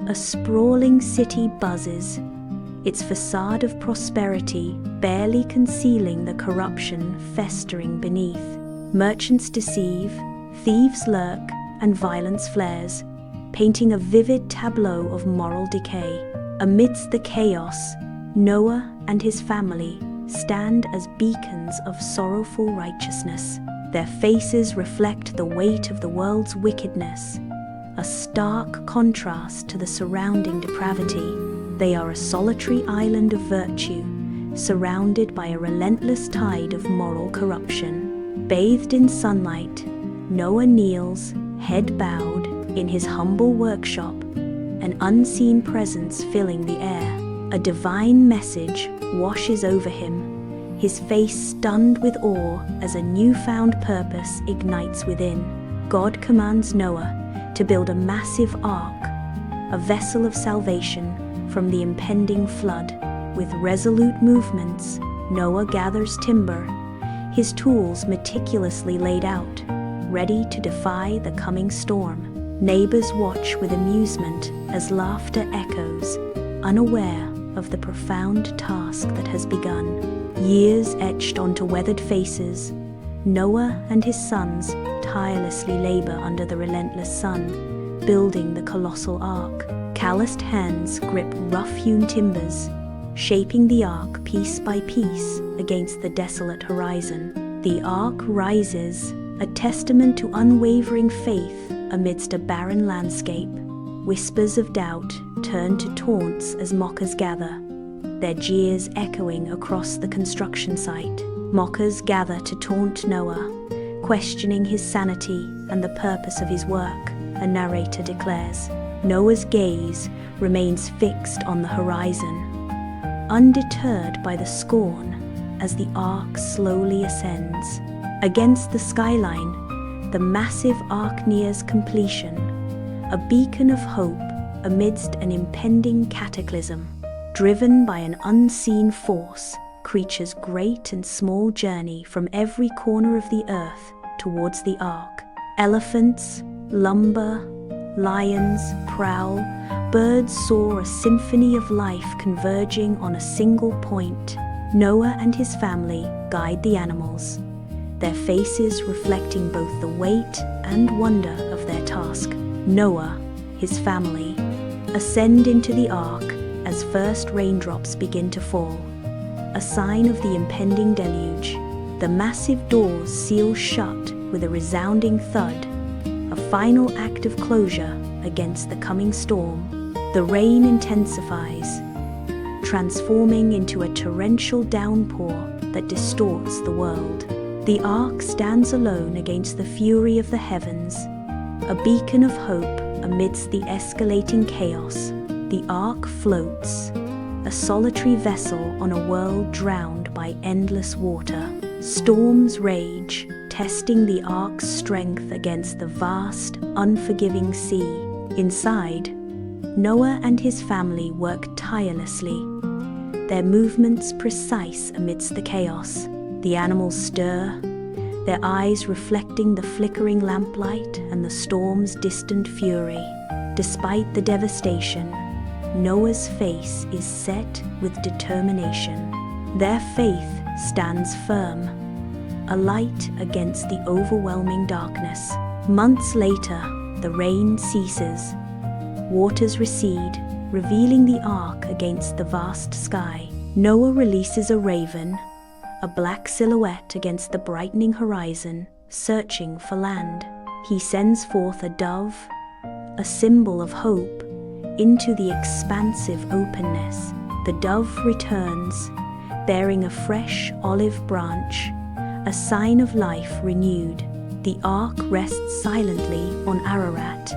a sprawling city buzzes, its facade of prosperity barely concealing the corruption festering beneath. Merchants deceive, thieves lurk, and violence flares, painting a vivid tableau of moral decay. Amidst the chaos, Noah and his family stand as beacons of sorrowful righteousness. Their faces reflect the weight of the world's wickedness, a stark contrast to the surrounding depravity. They are a solitary island of virtue, surrounded by a relentless tide of moral corruption. Bathed in sunlight, Noah kneels, head bowed, in his humble workshop, an unseen presence filling the air. A divine message washes over him, his face stunned with awe as a newfound purpose ignites within. God commands Noah to build a massive ark, a vessel of salvation from the impending flood. With resolute movements, Noah gathers timber, his tools meticulously laid out, ready to defy the coming storm. Neighbors watch with amusement as laughter echoes, unaware of the profound task that has begun. Years etched onto weathered faces, Noah and his sons tirelessly labor under the relentless sun, building the colossal ark. Calloused hands grip rough-hewn timbers, shaping the ark piece by piece against the desolate horizon. The ark rises, a testament to unwavering faith amidst a barren landscape. Whispers of doubt turn to taunts as mockers gather, their jeers echoing across the construction site. Mockers gather to taunt Noah, questioning his sanity and the purpose of his work. A narrator declares, Noah's gaze remains fixed on the horizon, undeterred by the scorn as the ark slowly ascends. Against the skyline, the massive ark nears completion, a beacon of hope amidst an impending cataclysm. Driven by an unseen force, creatures great and small journey from every corner of the earth towards the ark. Elephants, lumber, lions prowl, birds soar, a symphony of life converging on a single point. Noah and his family guide the animals, their faces reflecting both the weight and wonder of their task. Noah, his family, ascend into the ark as first raindrops begin to fall, a sign of the impending deluge. The massive doors seal shut with a resounding thud, a final act of closure against the coming storm. The rain intensifies, transforming into a torrential downpour that distorts the world. The ark stands alone against the fury of the heavens, a beacon of hope amidst the escalating chaos. The ark floats, a solitary vessel on a world drowned by endless water. Storms rage, testing the ark's strength against the vast, unforgiving sea. Inside, Noah and his family work tirelessly, their movements precise amidst the chaos. The animals stir, their eyes reflecting the flickering lamplight and the storm's distant fury. Despite the devastation, Noah's face is set with determination. Their faith stands firm, a light against the overwhelming darkness. Months later, the rain ceases. Waters recede, revealing the ark against the vast sky. Noah releases a raven, a black silhouette against the brightening horizon, searching for land. He sends forth a dove, a symbol of hope, into the expansive openness. The dove returns, bearing a fresh olive branch, a sign of life renewed. The ark rests silently on Ararat,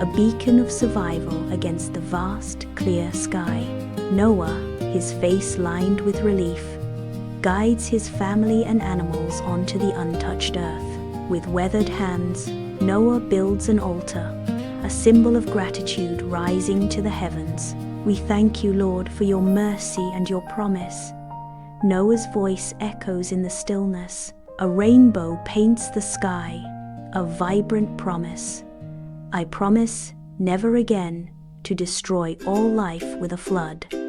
a beacon of survival against the vast, clear sky. Noah, his face lined with relief, guides his family and animals onto the untouched earth. With weathered hands, Noah builds an altar, a symbol of gratitude rising to the heavens. We thank you, Lord, for your mercy and your promise. Noah's voice echoes in the stillness. A rainbow paints the sky, a vibrant promise. I promise never again to destroy all life with a flood.